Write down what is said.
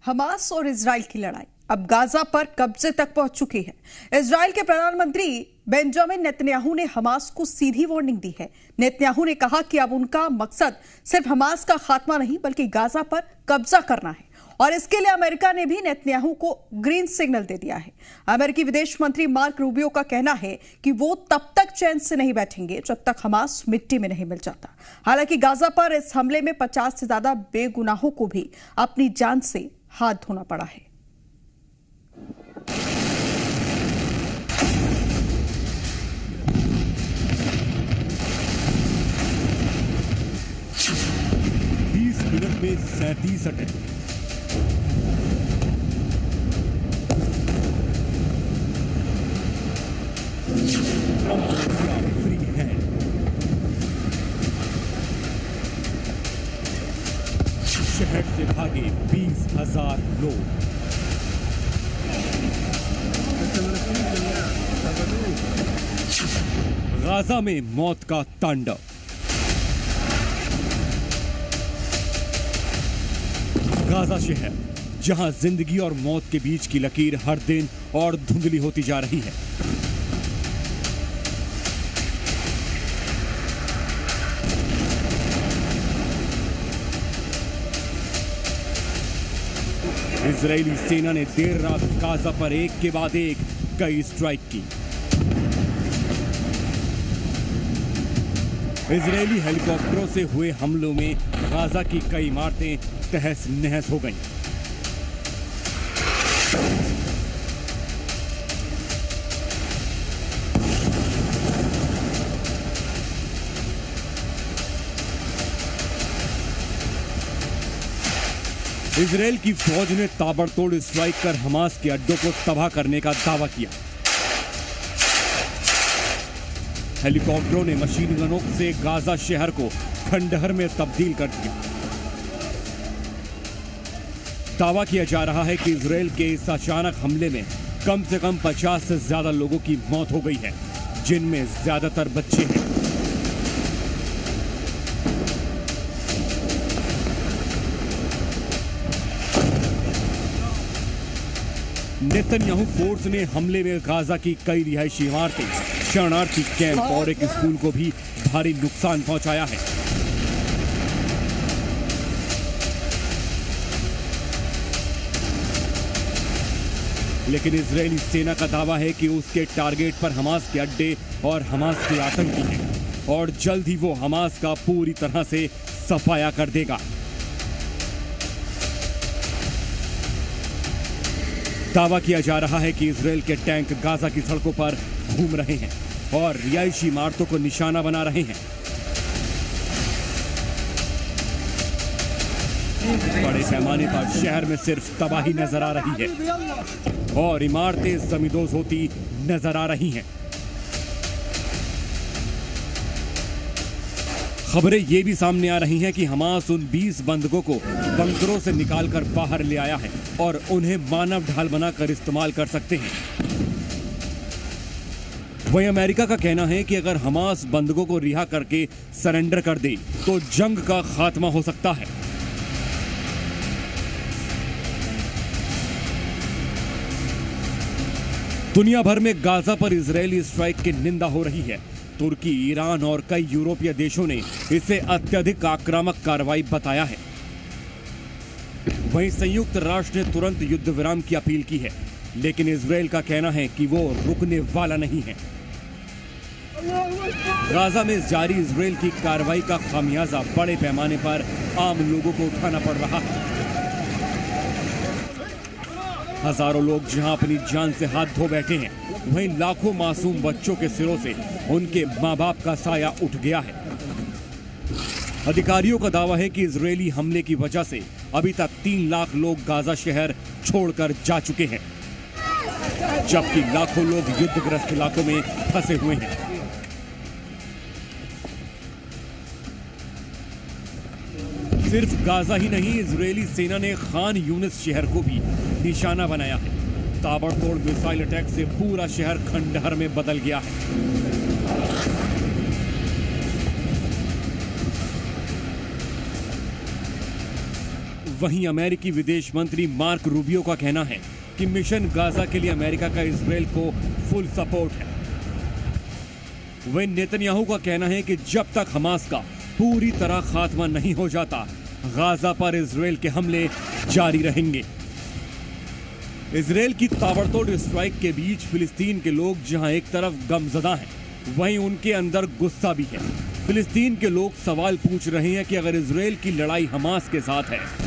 Hamas और Israel की लड़ाई अब गाजा पर कब्जे तक पहुंच चुकी है। इजराइल के प्रधानमंत्री बेंजामिन नेतन्याहू ने हमास को सीधी वार्निंग दी है। नेतन्याहू ने कहा कि अब उनका मकसद सिर्फ हमास का खात्मा नहीं बल्कि गाजा पर कब्जा करना है और इसके लिए अमेरिका ने भी नेतन्याहू को ग्रीन सिग्नल दे दिया है। अमेरिकी विदेश मंत्री मार्क रूबियो का कहना है कि वो तब तक चैन से नहीं बैठेंगे जब तक हमास मिट्टी में नहीं मिल जाता। हालांकि गाजा पर इस हमले में 50 से ज्यादा बेगुनाहों को भी अपनी जान से हाथ धोना पड़ा है। मिनट में 37 अटैक। फ्री है। शहर से भागे 20,000 लोग। गाजा में मौत का तांडव। गाजा शहर जहां जिंदगी और मौत के बीच की लकीर हर दिन और धुंधली होती जा रही है। इजरायली सेना ने देर रात गाजा पर एक के बाद एक कई स्ट्राइक की। इजरायली हेलीकॉप्टरों से हुए हमलों में गाजा की कई इमारतें तहस नहस हो गईं। इजरायल की फौज ने ताबड़तोड़ स्ट्राइक कर हमास के अड्डों को तबाह करने का दावा किया। हेलीकॉप्टरों ने मशीन गनों से गाजा शहर को खंडहर में तब्दील कर दिया। दावा किया जा रहा है कि इजरायल के इस अचानक हमले में कम से कम 50 से ज्यादा लोगों की मौत हो गई है, जिनमें ज्यादातर बच्चे हैं। नेतन्याहू फोर्स ने हमले में गाजा की कई रिहायशी इमारतें, शरणार्थी कैंप और एक स्कूल को भी भारी नुकसान पहुंचाया है। लेकिन इजरायली सेना का दावा है कि उसके टारगेट पर हमास के अड्डे और हमास के आतंकी हैं और जल्द ही वो हमास का पूरी तरह से सफाया कर देगा। दावा किया जा रहा है कि इजरायल के टैंक गाजा की सड़कों पर घूम रहे हैं और रिहायशी इमारतों को निशाना बना रहे हैं। बड़े पैमाने पर शहर में सिर्फ तबाही नजर आ रही है और इमारतें जमींदोज होती नजर आ रही हैं। खबरें ये भी सामने आ रही हैं कि हमास उन 20 बंधकों को बंकरों से निकालकर बाहर ले आया है और उन्हें मानव ढाल बनाकर इस्तेमाल कर सकते हैं। वहीं अमेरिका का कहना है कि अगर हमास बंधकों को रिहा करके सरेंडर कर दे तो जंग का खात्मा हो सकता है। दुनिया भर में गाजा पर इजरायली स्ट्राइक की निंदा हो रही है। तुर्की, ईरान और कई यूरोपीय देशों ने इसे अत्यधिक आक्रामक कार्रवाई बताया है। वहीं संयुक्त राष्ट्र ने तुरंत युद्ध विराम की अपील की है, लेकिन इजरायल का कहना है कि वो रुकने वाला नहीं है। गाजा में जारी इजरायल की कार्रवाई का खामियाजा बड़े पैमाने पर आम लोगों को उठाना पड़ रहा है। हजारों लोग जहां अपनी जान से हाथ धो बैठे हैं, वहीं लाखों मासूम बच्चों के सिरों से उनके मां बाप का साया उठ गया है। अधिकारियों का दावा है कि इजरायली हमले की वजह से अभी तक 3 लाख लोग गाजा शहर छोड़कर जा चुके हैं, जबकि लाखों लोग युद्धग्रस्त इलाकों में फंसे हुए हैं। सिर्फ गाजा ही नहीं, इजरायली सेना ने खान यूनिस शहर को भी निशाना बनाया है। ताबड़तोड़ मिसाइल अटैक से पूरा शहर खंडहर में बदल गया है। वहीं अमेरिकी विदेश मंत्री मार्क रूबियो का कहना है कि मिशन गाजा के लिए अमेरिका का इजराइल को फुल सपोर्ट है। वहीं नेतन्याहू का कहना है कि जब तक हमास का पूरी तरह खात्मा नहीं हो जाता, गाजा पर इजराइल के हमले जारी रहेंगे। इजराइल की ताबड़तोड़ स्ट्राइक के बीच फिलिस्तीन के लोग जहां एक तरफ गमजदा हैं, वहीं उनके अंदर गुस्सा भी है। फिलिस्तीन के लोग सवाल पूछ रहे हैं कि अगर इजराइल की लड़ाई हमास के साथ है